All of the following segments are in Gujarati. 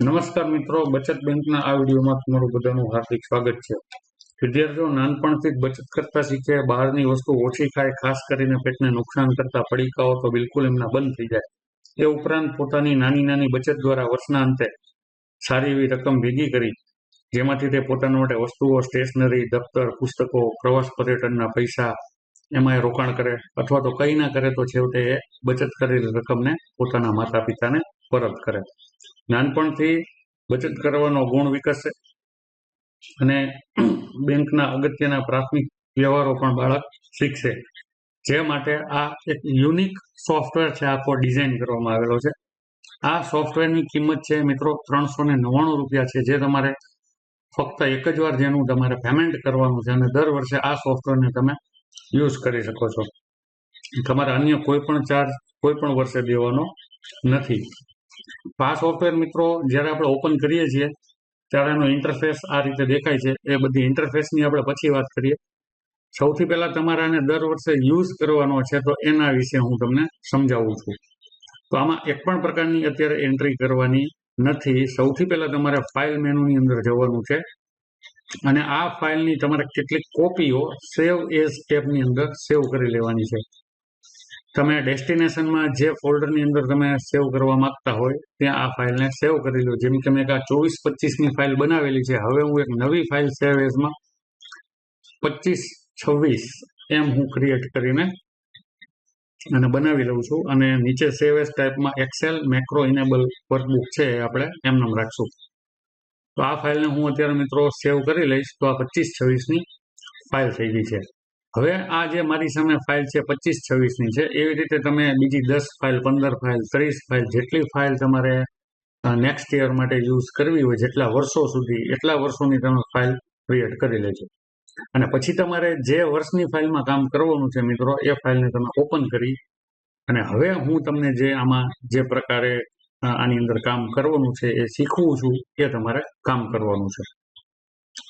નમસ્કાર મિત્રો, બચત બેંકના આ વિડીયોમાં તમારું બધાનું હાર્દિક સ્વાગત છે। વિદ્યાર્થીઓ નાનપણથી જ બચત કરતા શીખે, બહારની વસ્તુ ઓછી ખાય, ખાસ કરીને પેટને નુકસાન કરતા પડીકાઓ તો બિલકુલ એમના બંધ થઈ જાય। એ ઉપરાંત પોતાની નાની નાની બચત દ્વારા વર્ષના અંતે સારી એવી રકમ ભેગી કરી, જેમાંથી તે પોતાના માટે વસ્તુઓ, સ્ટેશનરી, દફતર, પુસ્તકો, પ્રવાસ પર્યટનના પૈસા એમાં એ રોકાણ કરે, અથવા તો કંઈ ના કરે તો છેવટે એ બચત કરેલી રકમને પોતાના માતા પિતાને પરત કરે। નાનપણથી બચત કરવાનો ગુણ વિકસે અને બેંકના અગત્યના પ્રાથમિક વ્યવહારો પણ બાળક શીખશે। જે માટે આ એક યુનિક સોફ્ટવેર છે, આખો ડિઝાઇન કરવામાં આવેલો છે। આ સોફ્ટવેરની કિંમત છે મિત્રો 399 રૂપિયા છે, જે તમારે ફક્ત એક જ વાર જેનું તમારે પેમેન્ટ કરવાનું છે અને દર વર્ષે આ સોફ્ટવેરને તમે યુઝ કરી શકો છો। તમારે અન્ય કોઈ પણ ચાર્જ કોઈ પણ વર્ષે દેવાનો નથી। આ સોફ્ટવેર મિત્રો જ્યારે આપણે ઓપન કરીએ છીએ ત્યારે એનો ઇન્ટરફેસ આ રીતે દેખાય છે। એ બધી ઇન્ટરફેસની આપણે પછી વાત કરીએ। સૌથી પહેલા તમારે આને દર વર્ષે યુઝ કરવાનો છે, તો એના વિશે હું તમને સમજાવું છું। તો આમાં એક પણ પ્રકારની અત્યારે એન્ટ્રી કરવાની નથી। સૌથી પહેલા તમારે ફાઇલ મેનુની અંદર જવાનું છે અને આ ફાઇલની તમારે કેટલીક કોપીઓ સેવ એઝ ટેબની અંદર સેવ કરી લેવાની છે। તમે ડેસ્ટિનેશનમાં જે ફોલ્ડરની અંદર તમે સેવ કરવા માંગતા હોય ત્યાં આ ફાઇલને સેવ કરી લો। જેમ કે મેં આ 24-25ની ફાઇલ બનાવેલી છે, હવે હું એક નવી ફાઇલ સેવ એઝમાં 25-26 એમ હું ક્રિએટ કરીને અને બનાવી લઉં છું અને નીચે સેવ એઝ ટાઈપમાં એક્સેલ મેક્રો ઇનેબલ વર્કબુક છે, એ આપણે એમનેમ રાખશું। તો આ ફાઇલને હું અત્યારે મિત્રો સેવ કરી લઈશ, તો આ 25-26ની ફાઇલ થઈ ગઈ છે। હવે આ જે મારી સામે ફાઇલ છે 25-26ની છે, એવી રીતે તમે બીજી 10 ફાઇલ, 15 ફાઇલ, 30 ફાઇલ, જેટલી ફાઇલ તમારે નેક્સ્ટ યર માટે યુઝ કરવી હોય, જેટલા વર્ષો સુધી, એટલા વર્ષોની તમે ફાઇલ ક્રિએટ કરી લેજો। અને પછી તમારે જે વર્ષની ફાઇલમાં કામ કરવાનું છે મિત્રો, એ ફાઇલને તમે ઓપન કરી અને હવે હું તમને જે આમાં જે પ્રકારે આની અંદર કામ કરવાનું છે એ શીખવું છું, એ તમારે કામ કરવાનું છે।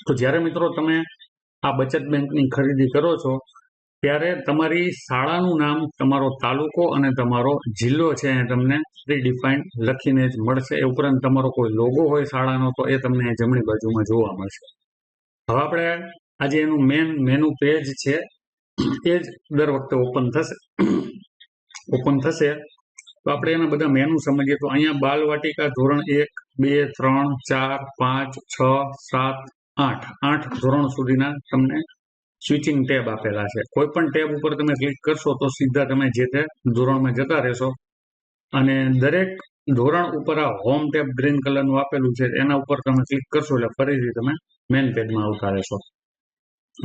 તો જ્યારે મિત્રો તમે આ બચત બેંકની ખરીદી કરો છો ત્યારે તમારી શાળાનું નામ, તમારો તાલુકો અને તમારો જિલ્લો છે એ તમને પ્રીડિફાઇન્ડ લખીને જ મળશે। એ ઉપરાંત તમારો કોઈ લોગો હોય શાળાનો તો એ તમને જમણી બાજુમાં જોવા મળશે। હવે આપણે આજે એનું મેનુ પેજ છે એ જ દર વખતે ઓપન થશે તો આપણે એના બધા મેનુ સમજીએ। તો અહીંયા બાલવાટિકા ધોરણ 1, 2, 3, 4, 5, 6, 7, 8 ધોરણ સુધીના તમને સ્વિચિંગ ટેબ આપેલા છે। કોઈ પણ ટેબ ઉપર તમે ક્લિક કરશો તો સીધા તમે જે તે ધોરણમાં જતા રહેશો અને દરેક ધોરણ ઉપર આ હોમ ટેબ ગ્રીન કલરનું આપેલું છે, એના ઉપર તમે ક્લિક કરશો એટલે ફરીથી તમે મેન પેજમાં આવતા રહેશો।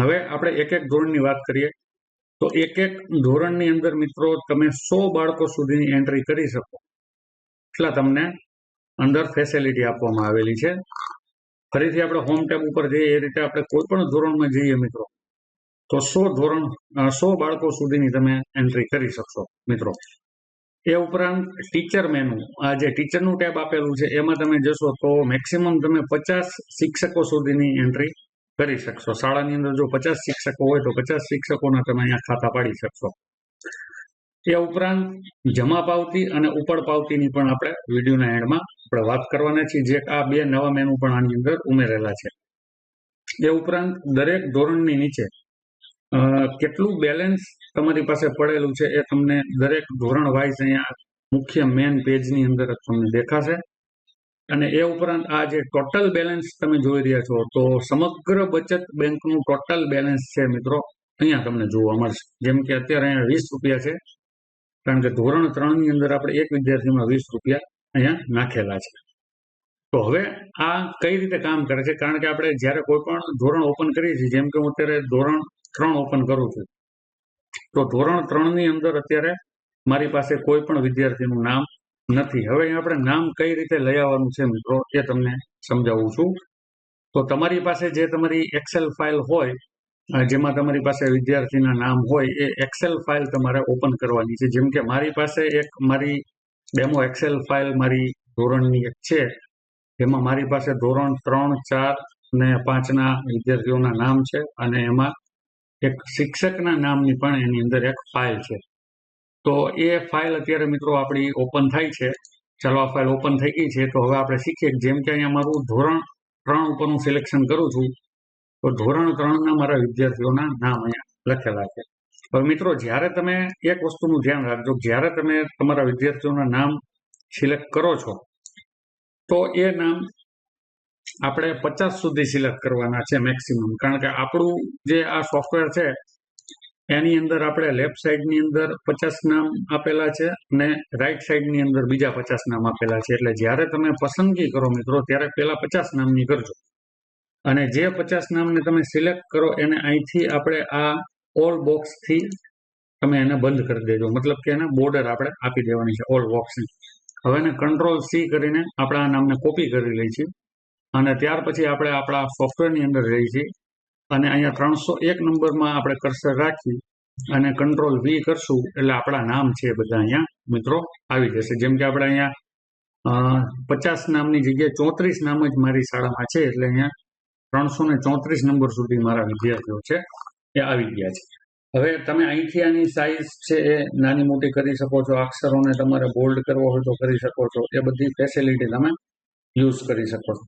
હવે આપણે એક એક ધોરણની વાત કરીએ તો એક એક ધોરણની અંદર મિત્રો તમે 100 બાળકો સુધીની એન્ટ્રી કરી શકો એટલા તમને અંદર ફેસિલિટી આપવામાં આવેલી છે। ફરીથી આપણે હોમ ટેબ ઉપર જઈએ, એ રીતે આપણે કોઈ પણ ધોરણમાં જઈએ મિત્રો તો 100 બાળકો સુધીની તમે એન્ટ્રી કરી શકશો મિત્રો। એ ઉપરાંત ટીચર મેનુ, આ જે ટીચરનું ટેબ આપેલું છે એમાં તમે જશો તો મેક્સિમમ તમે 50 શિક્ષકો સુધીની એન્ટ્રી કરી શકશો। શાળાની અંદર જો 50 શિક્ષકો હોય તો 50 શિક્ષકોના તમે અહીંયા ખાતા પાડી શકશો। એ ઉપરાંત જમા પાવતી અને ઉપડ પાવતીની પણ આપણે વિડીયોના એન્ડમાં આપણે વાત કરવાના છીએ, જે આ બે નવા મેનુ પણ આની અંદર ઉમેરેલા છે। એ ઉપરાંત દરેક ધોરણની નીચે કેટલું બેલેન્સ તમારી પાસે પડેલું છે એ તમને દરેક ધોરણ વાઇઝ અહીંયા મુખ્ય મેન પેજની અંદર તમને દેખાશે। અને એ ઉપરાંત આ જે ટોટલ બેલેન્સ તમે જોઈ રહ્યા છો, તો સમગ્ર બચત બેંકનું ટોટલ બેલેન્સ છે મિત્રો અહીંયા તમને જોવા મળશે। જેમ કે અત્યારે અહીંયા 20 રૂપિયા છે, કારણ કે ધોરણ 3ની અંદર આપણે એક વિદ્યાર્થીમાં 20 રૂપિયા અહીંયા નાખેલા છે। તો હવે આ કઈ રીતે કામ કરે છે, કારણ કે આપણે જ્યારે કોઈ પણ ધોરણ ઓપન કરીએ છીએ, જેમ કે હું અત્યારે ધોરણ 3 ઓપન કરું છું, તો ધોરણ 3ની અંદર અત્યારે મારી પાસે કોઈ પણ વિદ્યાર્થીનું નામ નથી। હવે આપણે નામ કઈ રીતે લઈ આવવાનું છે મિત્રો, એ તમને સમજાવું છું। તો તમારી પાસે જે તમારી એક્સેલ ફાઇલ હોય, જેમાં તમારી પાસે વિદ્યાર્થીના નામ હોય, એ એક્સેલ ફાઇલ તમારે ઓપન કરવાની છે। જેમ કે મારી પાસે એક મારી ડેમો એક્સેલ ફાઇલ મારી ધોરણની એક છે, જેમાં મારી પાસે ધોરણ 3, 4 અને 5ના વિદ્યાર્થીઓના નામ છે અને એમાં એક શિક્ષકના નામની પણ એની અંદર એક ફાઇલ છે। તો એ ફાઇલ અત્યારે મિત્રો આપણી ઓપન થાય છે ચાલો આ ફાઇલ ઓપન થઈ ગઈ છે. તો હવે આપણે શીખીએ જેમ કે અહીંયા મારું ધોરણ 3 ઉપરનું સિલેક્શન કરું છું તો ધોરણ 3ના મારા વિદ્યાર્થીઓના નામ અહીંયા લખેલા છે. હવે મિત્રો જ્યારે તમે એક વસ્તુનું ધ્યાન રાખજો, જ્યારે તમે તમારા વિદ્યાર્થીઓના નામ સિલેક્ટ કરો છો તો એ નામ આપણે 50 સુધી સિલેક્ટ કરવાના છે મેક્સિમમ. કારણ કે આપણું જે આ સોફ્ટવેર છે એની અંદર આપણે લેફ્ટ સાઈડની અંદર 50 નામ આપેલા છે અને રાઈટ સાઈડની અંદર બીજા 50 નામ આપેલા છે. એટલે જ્યારે તમે પસંદગી કરો મિત્રો ત્યારે પહેલા 50 નામની કરજો અને જે 50 નામને તમે સિલેક્ટ કરો એને અહીંથી આપણે આ ઓલ બોક્સથી તમે એને બંધ કરી દેજો, મતલબ કે એને બોર્ડર આપણે આપી દેવાની છે ઓલ બોક્સની. હવે એને Ctrl+C કરીને આપણે આ નામને કોપી કરી લઈએ છીએ અને ત્યાર પછી આપણે આપણા સોફ્ટવેરની અંદર જઈએ છીએ અને અહીંયા 301 નંબરમાં આપણે કર્સર રાખી અને Ctrl+V કરશું એટલે આપણા નામ છે બધા અહીંયા મિત્રો આવી જશે. જેમ કે આપણે અહીંયા 50 નામની જગ્યાએ 34 નામ જ મારી શાળામાં છે એટલે અહીંયા 334 નંબર સુધી મારા વિદ્યાર્થીઓ છે એ આવી ગયા છે. હવે તમે અહીંથી આની સાઈઝ છે એ નાની મોટી કરી શકો છો, અક્ષરોને તમારે બોલ્ડ કરવો હોય તો કરી શકો છો, એ બધી ફેસિલિટી તમે યુઝ કરી શકો છો.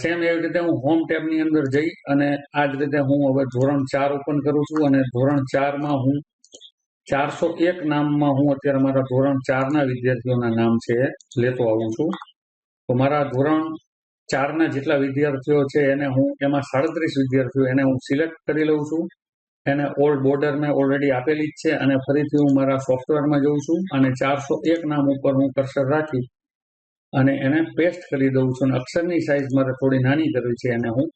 સેમ એવી રીતે હું હોમ ટેબની અંદર જઈ અને આ જ રીતે હું હવે ધોરણ 4 ઓપન કરું છું અને ધોરણ 4માં હું 401 નામમાં હું અત્યારે મારા ધોરણ 4ના વિદ્યાર્થીઓના નામ છે એ લેતો આવું છું. તો મારા ધોરણ 4ના જેટલા વિદ્યાર્થીઓ છે એને હું એમાં 37 વિદ્યાર્થીઓ એને હું સિલેક્ટ કરી લઉં છું. એને ઓલ્ડ બોર્ડર મેં ઓલરેડી આપેલી જ છે અને ફરીથી હું મારા સોફ્ટવેરમાં જઉં છું અને 401 નામ ઉપર હું કર્સર રાખી અને એને પેસ્ટ કરી દઉં છું અને અક્ષરની સાઈઝ મારે થોડી નાની કરવી છે એને હું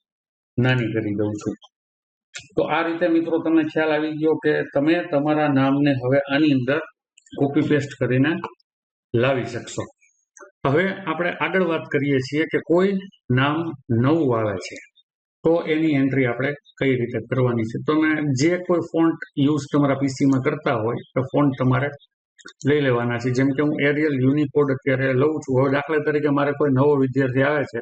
નાની કરી દઉં છું. તો આ રીતે મિત્રો તમને ખ્યાલ આવી ગયો કે તમે તમારા નામને હવે આની અંદર કોપી પેસ્ટ કરીને લાવી શકશો. હવે આપણે આગળ વાત કરીએ છીએ કે કોઈ નામ નવું આવે છે તો એની એન્ટ્રી આપણે કઈ રીતે કરવાની છે. તમે જે કોઈ ફોન્ટ યુઝ તમારા પીસીમાં કરતા હોય તો ફોન્ટ તમારે લઈ લેવાના છે. જેમ કે હું એરિયલ યુનિકોડ અત્યારે લઉં છું. હવે દાખલા તરીકે મારે કોઈ નવો વિદ્યાર્થી આવે છે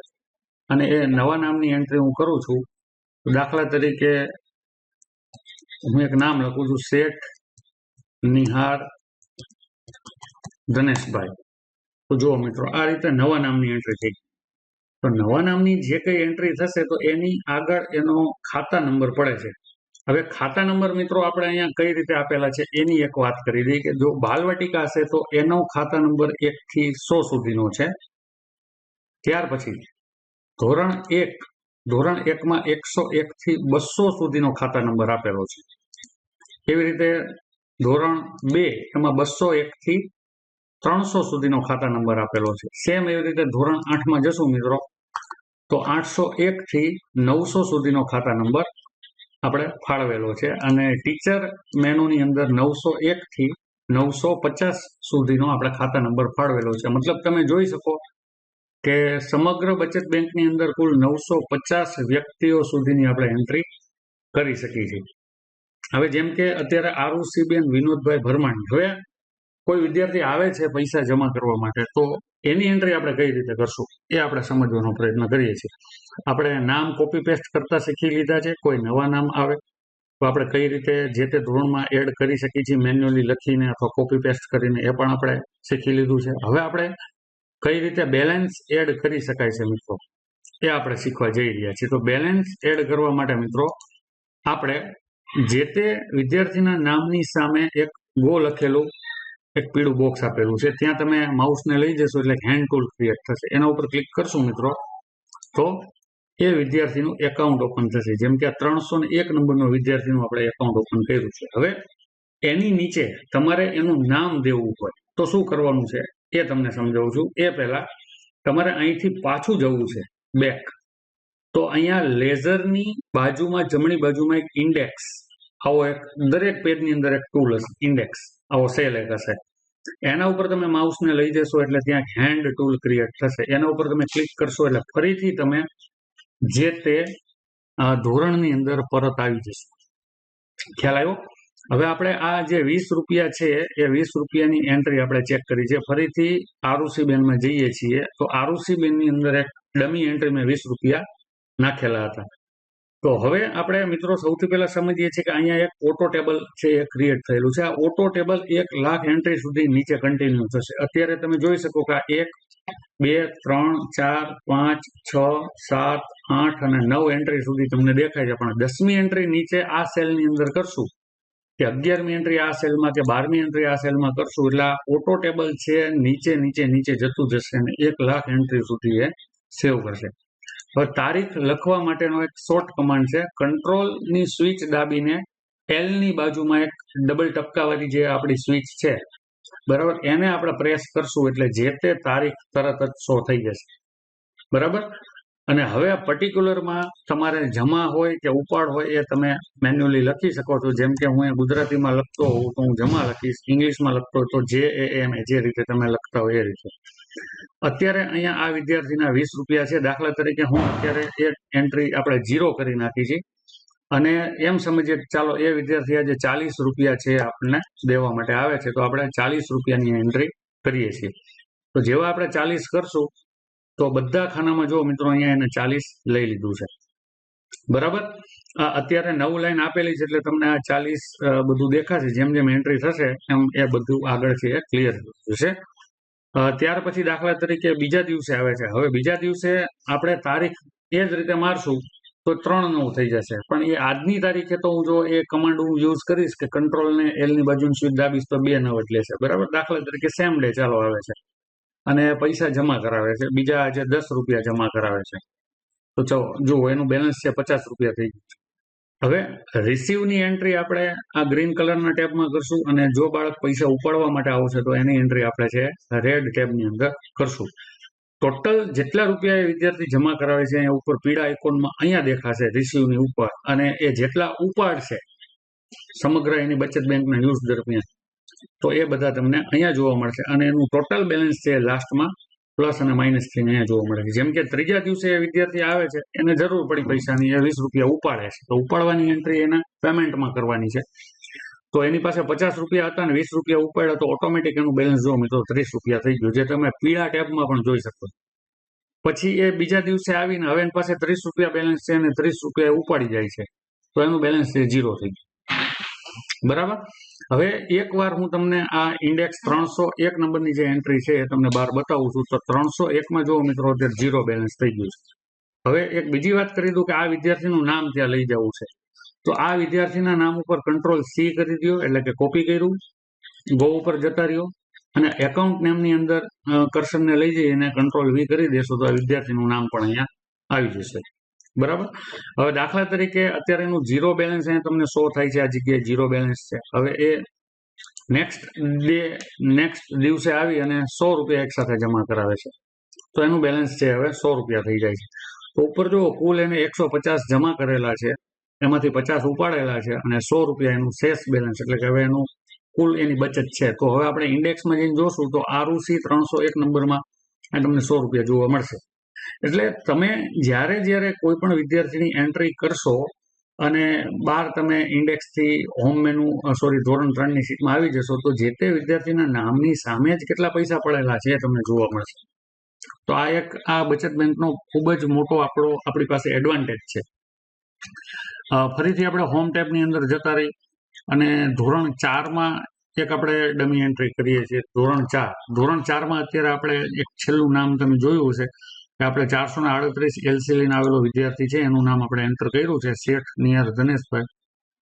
અને એ નવા નામની એન્ટ્રી હું કરું છું. દાખલા તરીકે હું એક નામ લખું છું શેઠ નિહાર ધનેશભાઈ. તો જુઓ મિત્રો આ રીતે નવા નામની એન્ટ્રી થઈ. તો નવા નામની જે કઈ એન્ટ્રી થશે તો એની આગળ એનો ખાતા નંબર પડે છે. હવે ખાતા નંબર મિત્રો આપણે અહીંયા કઈ રીતે આપેલા છે એની એક વાત કરી દઈએ કે જો બાલવાટિકા હશે તો એનો ખાતા નંબર 1 થી 100 સુધીનો છે. ત્યાર પછી ધોરણ 1માં 101 થી 200 સુધીનો ખાતા નંબર આપેલો છે. એવી રીતે ધોરણ 2 એમાં 201 થી 300 સુધીનો ખાતા નંબર આપેલો છે. સેમ એવી રીતે ધોરણ 8માં જશું મિત્રો તો 801 થી 900 સુધીનો ખાતા નંબર આપણે ફાળવેલો છે અને ટીચર મેનુની અંદર 901 થી 950 સુધીનો આપણે ખાતા નંબર ફાળવેલો છે. મતલબ તમે જોઈ શકો કે સમગ્ર બચત બેંકની અંદર કુલ 950 વ્યક્તિઓ સુધીની આપણે એન્ટ્રી કરી શકીએ છીએ. હવે જેમ કે અત્યારે આરુષીબેન વિનોદભાઈ ભરમાણી, હવે કોઈ વિદ્યાર્થી આવે છે પૈસા જમા કરવા માટે તો એની એન્ટ્રી આપણે કઈ રીતે કરશું એ આપણે સમજવાનો પ્રયત્ન કરીએ છીએ. આપણે નામ કોપી પેસ્ટ કરતા શીખી લીધા છે. કોઈ નવા નામ આવે તો આપણે કઈ રીતે જે તે ધોરણમાં એડ કરી શકીએ છીએ મેન્યુઅલી લખીને અથવા કોપી પેસ્ટ કરીને એ પણ આપણે શીખી લીધું છે. હવે આપણે કઈ રીતે બેલેન્સ એડ કરી શકાય છે મિત્રો એ આપણે શીખવા જઈ રહ્યા છીએ. તો બેલેન્સ એડ કરવા માટે મિત્રો આપણે જે તે વિદ્યાર્થીના નામની સામે એક ગો લખેલું એક પીળું બોક્સ આપેલું છે, ત્યાં તમે માઉસને લઈ જશો એટલે હેન્ડ ટૂલ ક્રિએટ થશે. એના ઉપર ક્લિક કરશું મિત્રો તો એ વિદ્યાર્થીનું એકાઉન્ટ ઓપન થશે. જેમ કે આ 301 નંબરનો વિદ્યાર્થીનું આપણે એકાઉન્ટ ઓપન કર્યું છે. હવે એની નીચે તમારે એનું નામ દેવું હોય તો શું કરવાનું છે એ તમને સમજાવું છું. એ પહેલા તમારે અહીંથી પાછું જવું છે બેક. તો અહીંયા લેઝરની બાજુમાં જમણી બાજુમાં એક ઇન્ડેક્સ આવો એક દરેક પેજની અંદર એક ટૂલ હશે, ઇન્ડેક્સ આવો સેલ એક હશે. એના ઉપર તમે માઉસને લઈ જશો એટલે ત્યાં હેન્ડ ટૂલ ક્રિએટ થશે. એના ઉપર તમે ક્લિક કરશો એટલે ફરીથી તમે જે તે ધોરણની અંદર પરત આવી જશે. ખ્યાલ આવ્યો? હવે આપણે આ જે 20 રૂપિયા છે એ 20 રૂપિયાની એન્ટ્રી આપણે ચેક કરી છે. ફરીથી આરુષીબેનમાં જઈએ છીએ તો આરુષીબેનની અંદર એક ડમી એન્ટ્રી મેં 20 રૂપિયા નાખેલા હતા. તો હવે આપણે મિત્રો સૌથી પહેલા સમજીએ છીએ કે અહીંયા એક ઓટો ટેબલ છે એ ક્રિએટ થયેલું છે. આ ઓટો ટેબલ 1 લાખ એન્ટ્રી સુધી નીચે કન્ટિન્યુ થશે. અત્યારે તમે જોઈ શકો કે આ 1, 2, 3, 4, 5, 6, 7, 8 અને 9 એન્ટ્રી સુધી તમને દેખાય છે. પણ 10મી એન્ટ્રી નીચે આ સેલની અંદર કરશું કે 11મી એન્ટ્રી આ સેલમાં કે 12મી એન્ટ્રી આ સેલમાં કરશું એટલે આ ઓટો ટેબલ છે નીચે નીચે નીચે જતું જશે અને 1 લાખ એન્ટ્રી સુધી એ સેવ કરશે. હવે તારીખ લખવા માટેનો એક શોર્ટ કમાન્ડ છે. કંટ્રોલની સ્વિચ દાબીને એલની બાજુમાં એક ડબલ ટપકાવાળી જે આપણી સ્વિચ છે, બરાબર, એને આપણે પ્રેસ કરશું એટલે જે તે તારીખ તરત જ શો થઈ જશે. બરાબર. અને હવે આ પર્ટિક્યુલરમાં તમારે જમા હોય કે ઉપાડ હોય એ તમે મેન્યુઅલી લખી શકો છો. જેમ કે હું ગુજરાતીમાં લખતો હોઉં તો હું જમા લખીશ, ઇંગ્લિશમાં લખતો હોય તો JAM જે રીતે તમે લખતા હોય એ રીતે. અત્યારે અહીંયા આ વિદ્યાર્થીના 20 રૂપિયા છે. દાખલા તરીકે હું અત્યારે એક એન્ટ્રી આપણે 0 કરી નાખી છે અને એમ સમજીએ કે ચાલો એ વિદ્યાર્થી આજે 40 રૂપિયા છે આપણને દેવા માટે આવે છે, તો આપણે 40 રૂપિયાની એન્ટ્રી કરીએ છીએ. તો જેવા આપણે 40 કરશું તો બધા ખાનામાં જો મિત્રો અહીંયા એને 40 લઈ લીધું છે. બરાબર. અત્યારે 9 લાઈન આપેલી છે એટલે તમને આ 40 બધું દેખાશે. જેમ જેમ એન્ટ્રી થશે એમ એ બધું આગળથી એ ક્લિયર થશે. ત્યાર પછી દાખલા તરીકે બીજા દિવસે આવે છે. હવે બીજા દિવસે આપણે તારીખ એ જ રીતે મારશું તો 3/9 થઈ જશે. પણ એ આજની તારીખે તો હું જો એ કમાન્ડ હું યુઝ કરીશ કે કંટ્રોલ ને એલની બાજુની સ્વિચ દાબીશ તો 2/9 જ લેશે. બરાબર. દાખલા તરીકે સેમ ડે ચાલો આવે છે અને પૈસા જમા કરાવે છે, બીજા આજે 10 રૂપિયા જમા કરાવે છે, તો ચલો જુઓ એનું બેલેન્સ છે 50 રૂપિયા થઈ ગયું. હવે રિસીવની એન્ટ્રી આપણે આ ગ્રીન કલરના ટેબમાં કરશું અને જો બાળક પૈસા ઉપાડવા માટે આવશે તો એની એન્ટ્રી આપણે છે રેડ ટેબની અંદર કરશું. ટોટલ જેટલા રૂપિયા એ વિદ્યાર્થી જમા કરાવે છે અહીંયા ઉપર પીળા આઇકોનમાં અહીંયા દેખાશે રિસીવની ઉપર, અને એ જેટલા ઉપાડશે સમગ્ર એની બચત બેંકના યુઝ દરમિયાન તો એ બધા તમને અહીંયા જોવા મળશે અને એનું ટોટલ બેલેન્સ છે લાસ્ટમાં પ્લસ અને માઇનસ થઈને અહીંયા જોવા મળે છે. જેમ કે ત્રીજા દિવસે એ વિદ્યાર્થી આવે છે, એને જરૂર પડી પૈસાની, એ 20 રૂપિયા ઉપાડે છે, તો ઉપાડવાની એન્ટ્રી એના પેમેન્ટમાં કરવાની છે. તો એની પાસે 50 રૂપિયા હતા અને 20 રૂપિયા ઉપાડ્યા તો ઓટોમેટિક એનું બેલેન્સ જો મિત્રો 30 રૂપિયા થઈ ગયું, જે તમે પીળા ટેબમાં પણ જોઈ શકો. પછી એ બીજા દિવસે આવીને હવે એની પાસે 30 રૂપિયા બેલેન્સ છે અને 30 રૂપિયા ઉપાડી જાય છે, તો એનું બેલેન્સ છે 0 થઈ ગયું. બરાબર. હવે એકવાર હું તમને આ ઇન્ડેક્સ 301 નંબરની જે એન્ટ્રી છે એ તમને બહાર બતાવું છું. તો 301માં જો મિત્રો અત્યારે 0 બેલેન્સ થઈ ગયું છે. હવે એક બીજી વાત કરી દઉં કે આ વિદ્યાર્થીનું નામ ત્યાં લઈ જવું છે, તો આ વિદ્યાર્થીના નામ ઉપર Ctrl+C કરી દો એટલે કે કોપી કર્યું, ગો ઉપર જતા રહ્યો અને એકાઉન્ટ નેમની અંદર કર્સરને લઈ જઈ અને Ctrl+V કરી દેશો તો આ વિદ્યાર્થીનું નામ પણ અહીંયા આવી જશે. બરાબર. હવે દાખલા તરીકે અત્યારે એનું 0 બેલેન્સ અહીંયા તમને શો થાય છે, આ જગ્યાએ 0 બેલેન્સ છે. હવે એ નેક્સ્ટ દિવસે આવી અને 100 રૂપિયા એક સાથે જમા કરાવે છે, તો એનું બેલેન્સ છે હવે 100 રૂપિયા થઈ જાય છે. તો ઉપર જો કુલ એને 150 જમા કરેલા છે, એમાંથી 50 ઉપાડેલા છે અને 100 રૂપિયા એનું શેષ બેલેન્સ, એટલે કે હવે એનું કુલ એની બચત છે. તો હવે આપણે ઇન્ડેક્સમાં જઈને જોશું તો RUC 301 નંબરમાં તમને 100 રૂપિયા જોવા મળશે. એટલે તમે જ્યારે કોઈ પણ વિદ્યાર્થીની એન્ટ્રી કરશો અને બહાર તમે ઇન્ડેક્સથી હોમ મેનુ ધોરણ 3ની શીટમાં આવી જશો તો જે તે વિદ્યાર્થીના નામની સામે જ કેટલા પૈસા પડેલા છે એ તમને જોવા મળશે. તો આ બચત બેંકનો ખૂબ જ મોટો આપણી પાસે એડવાન્ટેજ છે. ફરીથી આપણે હોમ ટેબની અંદર જતા રહી અને ધોરણ 4માં એક આપણે ડમી એન્ટ્રી કરીએ છીએ. ધોરણ 4માં અત્યારે આપણે એક છેલ્લું નામ તમે જોયું હશે કે આપણે 438 LC લઈને આવેલો વિદ્યાર્થી છે, એનું નામ આપણે એન્ટર કર્યું છે, શેઠ નિયર ધનેશભાઈ.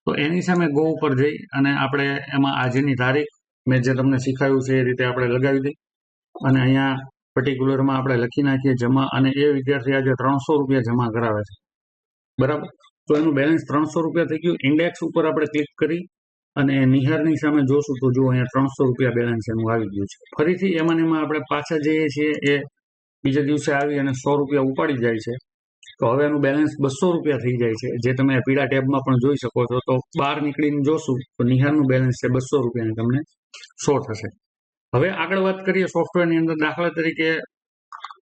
તો એની સામે ગો ઉપર જઈ અને આપણે એમાં આજની તારીખ મેં જે તમને શીખાયું છે એ રીતે આપણે લગાવી દઈ અને અહીંયા પર્ટિક્યુલરમાં આપણે લખી નાખીએ જમા, અને એ વિદ્યાર્થી આજે 300 રૂપિયા જમા કરાવે છે. બરાબર. તો એનું બેલેન્સ 300 રૂપિયા થઈ ગયું. ઇન્ડેક્સ ઉપર આપણે ક્લિક કરી અને નિહારની સામે જોશું તો જો અહીંયા 300 રૂપિયા બેલેન્સ એનું આવી ગયું છે. ફરીથી એમાં આપણે પાછા જઈએ છીએ, એ બીજા દિવસે આવી અને 100 રૂપિયા ઉપાડી જાય છે, તો હવે એનું બેલેન્સ 200 રૂપિયા થઈ જાય છે, જે તમે પીળા ટેબમાં પણ જોઈ શકો છો. તો બહાર નીકળીને જોશું તો નિહારનું બેલેન્સ છે 200 રૂપિયાની તમને શો થશે. હવે આગળ વાત કરીએ સોફ્ટવેરની અંદર. દાખલા તરીકે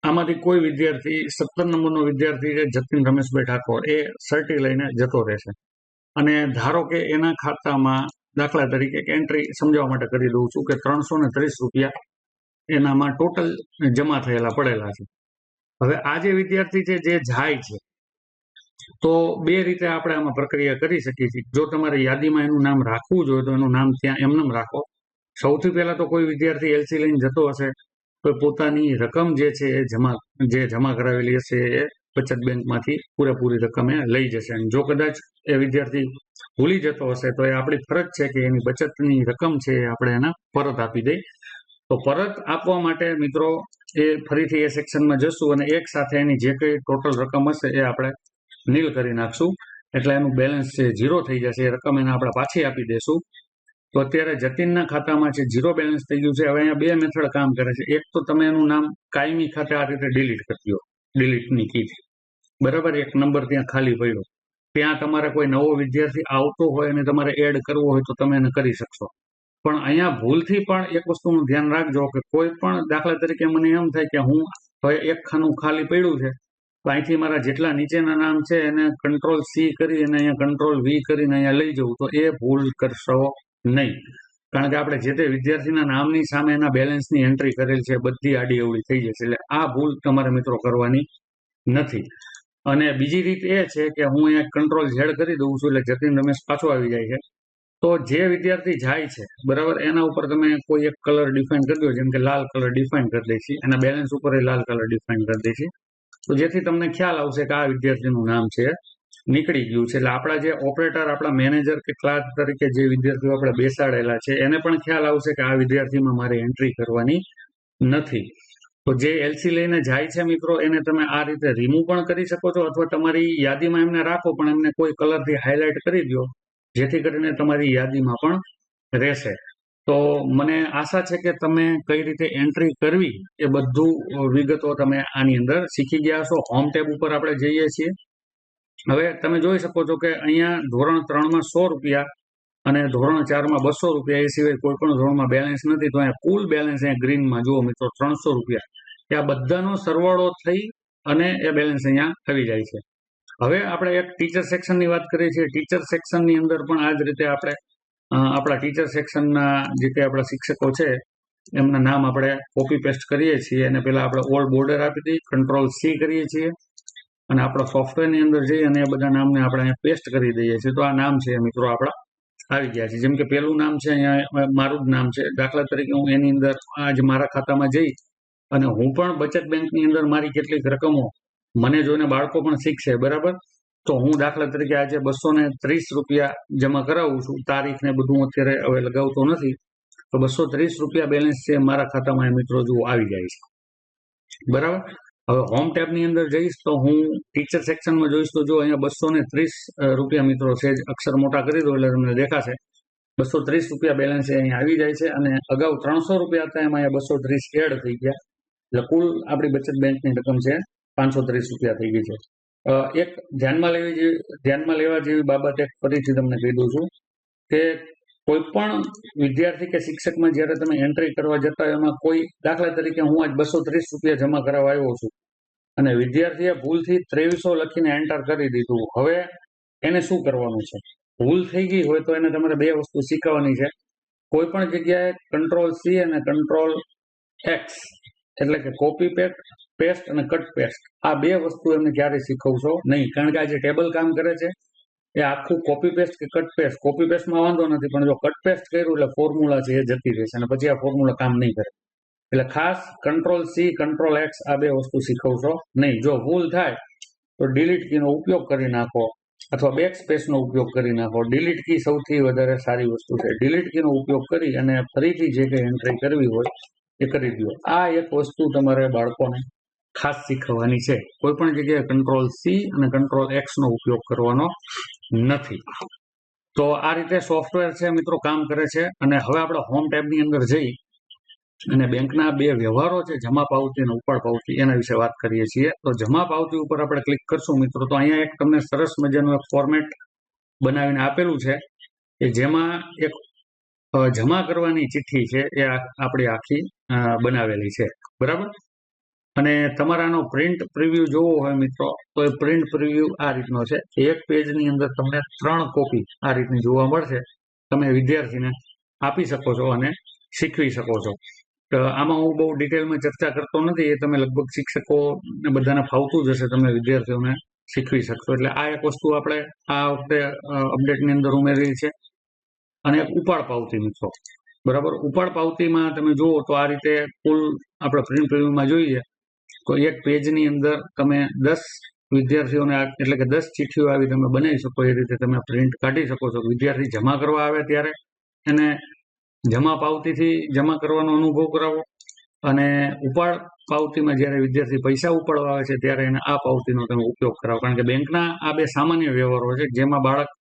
આમાંથી કોઈ વિદ્યાર્થી 17 નંબરનો વિદ્યાર્થી છે જતીન રમેશભાઈ ઠાકોર, એ સર્ટી લઈને જતો રહેશે અને ધારો કે એના ખાતામાં દાખલા તરીકે એન્ટ્રી સમજાવવા માટે કરી દઉં છું કે 330 રૂપિયા એનામાં ટોટલ જમા થયેલા પડેલા છે. હવે આ જે વિદ્યાર્થી છે જે જાય છે તો બે રીતે આપણે આમાં પ્રક્રિયા કરી શકીએ છીએ. જો તમારે યાદીમાં એનું નામ રાખવું જોઈએ તો એનું નામ ત્યાં એમનેમ રાખો. સૌથી પહેલા તો કોઈ વિદ્યાર્થી એલસી લઈને જતો હશે તો પોતાની રકમ જે છે એ જમા કરાવેલી હશે એ બચત બેંકમાંથી પૂરેપૂરી રકમ એ લઈ જશે. અને જો કદાચ એ વિદ્યાર્થી ભૂલી જતો હશે તો એ આપણી ફરજ છે કે એની બચતની રકમ છે એ આપણે એને પરત આપી દઈએ. તો પરત આપવા માટે મિત્રો એ ફરીથી એ સેક્શનમાં જશું અને એક સાથે એની જે કઈ ટોટલ રકમ હશે એ આપણે નીલ કરી નાખશું. એટલે એનું બેલેન્સ છે 0 થઈ જશે. એ રકમ એને આપણે પાછી આપી દેશું. તો અત્યારે જતીનના ખાતામાં છે 0 બેલેન્સ થઈ ગયું છે. હવે અહીંયા બે મેથડ કામ કરે છે. એક તો તમે એનું નામ કાયમી ખાતે આ રીતે ડિલીટ કરી દો, ડિલીટની કીથી, બરાબર. એક નંબર ત્યાં ખાલી પડ્યો, ત્યાં તમારે કોઈ નવો વિદ્યાર્થી આવતો હોય અને તમારે એડ કરવો હોય તો તમે એને કરી શકશો. પણ અહીંયા ભૂલથી પણ એક વસ્તુનું ધ્યાન રાખજો કે કોઈ પણ દાખલા તરીકે મને એમ થાય કે હું હવે એક ખાનું ખાલી પડ્યું છે તો અહીંથી મારા જેટલા નીચેના નામ છે એને કંટ્રોલ સી કરી અને અહીંયા કંટ્રોલ વી કરીને અહીંયા લઈ જવું, તો એ ભૂલ કરશો નહીં. કારણ કે આપણે જે તે વિદ્યાર્થીના નામની સામે એના બેલેન્સની એન્ટ્રી કરેલ છે બધી આડી અવળી થઈ જશે. એટલે આ ભૂલ તમારે મિત્રો કરવાની નથી. અને બીજી રીત એ છે કે હું અહીંયા કંટ્રોલ ઝેડ કરી દઉં છું એટલે જતીન રમેશ પાછો આવી જાય છે. તો જે વિદ્યાર્થી જાય છે, બરાબર, એના ઉપર તમે કોઈ એક કલર ડિફાઇન કરી દો, જેમ કે લાલ કલર ડિફાઇન કરી દે છે. એના બેલેન્સ ઉપર લાલ કલર ડિફાઇન કરી દે છે. તો જેથી તમને ખ્યાલ આવશે કે આ વિદ્યાર્થીનું નામ છે નીકળી ગયું છે. એટલે આપણા જે ઓપરેટર, આપણા મેનેજર કે ક્લાર્ક તરીકે જે વિદ્યાર્થીઓ આપણે બેસાડેલા છે એને પણ ખ્યાલ આવશે કે આ વિદ્યાર્થીમાં મારે એન્ટ્રી કરવાની નથી. તો જે એલસી લઈને જાય છે મિત્રો એને તમે આ રીતે રિમૂવ પણ કરી શકો છો, અથવા તમારી યાદીમાં એમને રાખો પણ એમને કોઈ કલરથી હાઇલાઇટ કરી દો જેથી કરીને તમારી યાદીમાં પણ રહેશે. તો મને આશા છે કે તમે કઈ રીતે એન્ટ્રી કરવી એ બધું વિગતો તમે આની અંદર શીખી ગયા છો. હોમ ટેબ ઉપર આપણે જઈએ છીએ. હવે તમે જોઈ શકો છો કે અહીંયા ધોરણ 3માં 100 રૂપિયા અને ધોરણ 4માં 200 રૂપિયા, એ સિવાય કોઈ પણ ધોરણમાં બેલેન્સ નથી. તો અહીંયા કુલ બેલેન્સ અહીંયા ગ્રીનમાં જુઓ મિત્રો 300 રૂપિયા. એ આ બધાનો સરવાળો થઈ અને એ બેલેન્સ અહીંયા આવી જાય છે. હવે આપણે એક ટીચર સેક્શનની વાત કરીએ છીએ. ટીચર સેક્શનની અંદર પણ આ જ રીતે આપણે આપણા ટીચર સેક્શનના જે કંઈ આપણા શિક્ષકો છે એમના નામ આપણે કોપી પેસ્ટ કરીએ છીએ અને પહેલા આપણે ઓલ બોર્ડર આપી દઈએ, કંટ્રોલ સી કરીએ છીએ અને આપણા સોફ્ટવેરની અંદર જઈ અને એ બધા નામને આપણે અહીંયા પેસ્ટ કરી દઈએ છીએ. તો આ નામ છે મિત્રો આપણા આવી ગયા છે. જેમ કે પેલું નામ છે અહીંયા મારું જ નામ છે. દાખલા તરીકે હું એની અંદર આજ મારા ખાતામાં જઈ અને હું પણ બચત બેંકની અંદર મારી કેટલીક રકમો મને જોઈને બાળકો પણ શીખશે, બરાબર. તો હું દાખલા તરીકે આજે 230 રૂપિયા જમા કરાવું છું. તારીખ ને બધું અત્યારે હવે લગાવતો નથી. તો 230 રૂપિયા બેલેન્સ છે મારા ખાતામાં મિત્રો જુઓ આવી જાય છે, બરાબર. હવે હોમ ટેબની અંદર જઈશ તો હું ટીચર સેક્શનમાં જોઈશ તો જો અહીંયા 230 રૂપિયા મિત્રો છે, અક્ષર મોટા કરી દો એટલે તમને દેખાશે. 230 રૂપિયા બેલેન્સ અહીંયા આવી જાય છે અને અગાઉ 300 રૂપિયા હતા એમાં અહીંયા 230 એડ થઈ ગયા. એટલે કુલ આપણી બચત બેંકની રકમ છે 530 રૂપિયા થઈ ગઈ છે. એક ધ્યાનમાં લેવા જેવી બાબત એક ફરીથી તમને કહી દઉં છું કે કોઈ પણ વિદ્યાર્થી કે શિક્ષકમાં જ્યારે તમે એન્ટ્રી કરવા જતા હોય એમાં કોઈ દાખલા તરીકે હું આજ 230 રૂપિયા જમા કરાવવા આવ્યો છું અને વિદ્યાર્થીએ ભૂલથી 2300 લખીને એન્ટર કરી દીધું. હવે એને શું કરવાનું છે? ભૂલ થઈ ગઈ હોય તો એને તમારે બે વસ્તુ શીખવવાની છે. કોઈ પણ જગ્યાએ કંટ્રોલ સી અને કંટ્રોલ એક્સ એટલે કે કોપી પેસ્ટ અને કટ પેસ્ટ, આ બે વસ્તુ એમને ક્યારે શીખવશો નહીં. કારણ કે આ જે ટેબલ કામ કરે છે એ આખું કોપી પેસ્ટ કે કટ પેસ્ટ, કોપી પેસ્ટમાં વાંધો નથી પણ જો કટ પેસ્ટ કર્યું એટલે ફોર્મ્યુલા છે એ જતી રહેશે અને પછી આ ફોર્મ્યુલા કામ નહીં કરે. એટલે ખાસ કંટ્રોલ સી કંટ્રોલ એક્સ આ બે વસ્તુ શીખવશો નહીં. જો ભૂલ થાય તો ડિલીટ કીનો ઉપયોગ કરી નાખો અથવા બેક સ્પેસનો ઉપયોગ કરી નાખો. ડિલીટ કી સૌથી વધારે સારી વસ્તુ છે. ડિલીટ કીનો ઉપયોગ કરી અને ફરીથી જે કંઈ એન્ટ્રી કરવી હોય એ કરી દો. આ એક વસ્તુ તમારે બાળકોને ખાસ શીખવવાની છે. કોઈ પણ જગ્યાએ કંટ્રોલ સી અને કંટ્રોલ એક્સ નો ઉપયોગ કરવાનો નથી. તો આ રીતે સોફ્ટવેર છે મિત્રો કામ કરે છે. અને હવે આપણે હોમ ટેબની અંદર જઈ અને બેંકના બે વ્યવહારો છે, જમા પાવતી અને ઉપાડ પાવતી, એના વિશે વાત કરીએ છીએ. તો જમા પાવતી ઉપર આપણે ક્લિક કરશું મિત્રો તો અહીંયા એક તમને સરસ મજાનું એક ફોર્મેટ બનાવીને આપેલું છે કે જેમાં એક જમા કરવાની ચિઠ્ઠી છે એ આપણી આખી બનાવેલી છે, બરાબર. અને તમારાનો પ્રિન્ટ પ્રિવ્યુ જોવો હોય મિત્રો તો એ પ્રિન્ટ પ્રિવ્યુ આ રીતનો છે. એક પેજની અંદર તમને 3 કોપી આ રીતની જોવા મળશે. તમે વિદ્યાર્થીને આપી શકો છો અને શીખવી શકો છો. આમાં હું બહુ ડિટેલમાં ચર્ચા કરતો નથી, એ તમે લગભગ શિક્ષકો બધાને ફાવતું જ હશે, તમે વિદ્યાર્થીઓને શીખવી શકશો. એટલે આ એક વસ્તુ આપણે આ વખતે અપડેટની અંદર ઉમેરેલી છે. અને એક ઉપાડ પાવતી મિત્રો, બરાબર. ઉપાડ પાવતીમાં તમે જુઓ તો આ રીતે કુલ આપણે પ્રિન્ટ પ્રિવ્યુમાં જોઈએ તો એક પેજની અંદર તમે 10 વિદ્યાર્થીઓને એટલે કે 10 ચિઠ્ઠીઓ આવી તમે બનાવી શકો એ રીતે તમે પ્રિન્ટ કાઢી શકો છો. વિદ્યાર્થી જમા કરવા આવે ત્યારે એને જમા પાવતીથી જમા કરવાનો અનુભવ કરાવો, અને ઉપાડ પાવતીમાં જ્યારે વિદ્યાર્થી પૈસા ઉપાડવા આવે છે ત્યારે એને આ પાવતીનો તમે ઉપયોગ કરાવો. કારણ કે બેંકના આ બે સામાન્ય વ્યવહારો છે જેમાં બાળક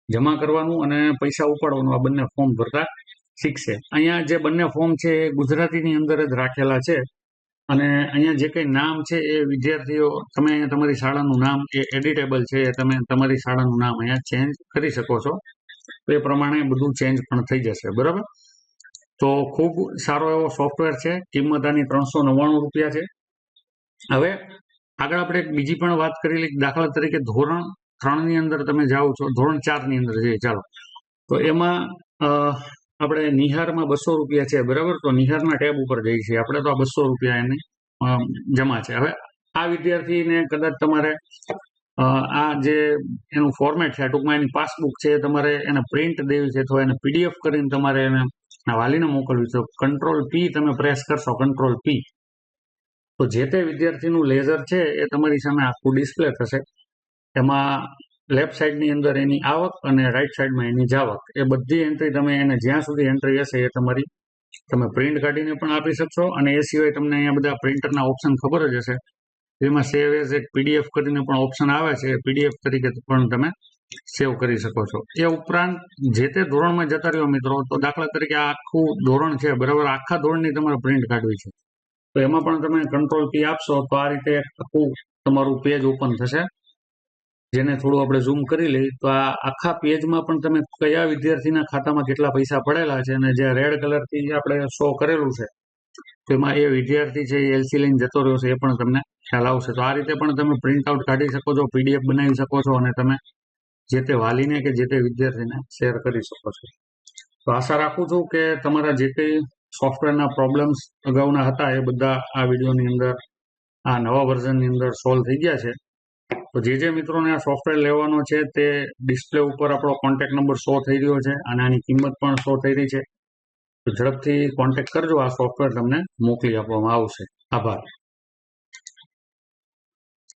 જમા કરવાનું અને પૈસા ઉપાડવાનું આ બંને ફોર્મ ભરતા શીખશે. અહીંયા જે બંને ફોર્મ છે એ ગુજરાતીની અંદર જ રાખેલા છે, અને અહીંયા જે કંઈ નામ છે એ વિદ્યાર્થીઓ તમે તમારી શાળાનું નામ એ એડિટેબલ છે, એ તમે તમારી શાળાનું નામ અહીંયા ચેન્જ કરી શકો છો. તો એ પ્રમાણે બધું ચેન્જ પણ થઈ જશે, બરાબર. તો ખૂબ સારો એવો સોફ્ટવેર છે. કિંમત આની 399 રૂપિયા છે. હવે આગળ આપણે એક બીજી પણ વાત કરી લઈએ. દાખલા તરીકે ધોરણ 3 ની અંદર તમે જાઓ છો, ધોરણ 4 ની અંદર જઈએ ચાલો, તો એમાં આપણે નિહારમાં 200 રૂપિયા છે, બરાબર. તો નિહારના ટેબ ઉપર જઈએ છીએ આપણે, તો આ 200 રૂપિયા એની જમા છે. હવે આ વિદ્યાર્થીને કદાચ તમારે આ જે એનું ફોર્મેટ છે, ટૂંકમાં એની પાસબુક છે, તમારે એને પ્રિન્ટ દેવી છે, તો એને પીડીએફ કરીને તમારે એને વાલીને મોકલવી છે. કંટ્રોલ P તમે પ્રેસ કરશો, કંટ્રોલ P, તો જે તે વિદ્યાર્થીનું લેઝર છે એ તમારી સામે આખું ડિસ્પ્લે થશે. એમાં લેફ્ટ સાઈડની અંદર એની આવક અને રાઈટ સાઈડમાં એની જાવક, એ બધી એન્ટ્રી તમે એને જ્યાં સુધી એન્ટ્રી હશે એ તમારી તમે પ્રિન્ટ કાઢીને પણ આપી શકશો. અને એ સિવાય તમને અહીંયા બધા પ્રિન્ટરના ઓપ્શન ખબર જ હશે, એમાં સેવ એઝ એક પીડીએફ કરીને પણ ઓપ્શન આવે છે, એ પીડીએફ તરીકે પણ તમે સેવ કરી શકો છો. એ ઉપરાંત જે તે ધોરણમાં જતા રહ્યો મિત્રો, તો દાખલા તરીકે આ આખું ધોરણ છે, બરાબર. આખા ધોરણની તમારે પ્રિન્ટ કાઢવી છે, તો એમાં પણ તમે કંટ્રોલ P આપશો તો આ રીતે આખું તમારું પેજ ઓપન થશે. જેને થોડું આપણે ઝૂમ કરી લઈએ તો આ આખા પેજમાં પણ તમે કયા વિદ્યાર્થીના ખાતામાં કેટલા પૈસા પડેલા છે, અને જે રેડ કલરથી આપણે શો કરેલું છે તેમાં એ વિદ્યાર્થી છે એ એલસી લઈને જતો રહ્યો છે એ પણ તમને ખ્યાલ આવશે. તો આ રીતે પણ તમે પ્રિન્ટ આઉટ કાઢી શકો છો, પીડીએફ બનાવી શકો છો, અને તમે જે તે વાલીને કે જે તે વિદ્યાર્થીને શેર કરી શકો છો. તો આશા રાખું છું કે તમારા જે કંઈ સોફ્ટવેરના પ્રોબ્લેમ્સ અગાઉના હતા એ બધા આ વિડીયોની અંદર આ નવા વર્ઝનની અંદર સોલ્વ થઈ ગયા છે. તો જે મિત્રોને આ સોફ્ટવેર લેવાનો છે તે ડિસ્પ્લે ઉપર આપણો કોન્ટેક્ટ નંબર શો થઈ રહ્યો છે અને આની કિંમત પણ શો થઈ રહી છે. તો ઝડપથી કોન્ટેક્ટ કરજો, આ સોફ્ટવેર તમને મોકલી આપવામાં આવશે. આભાર.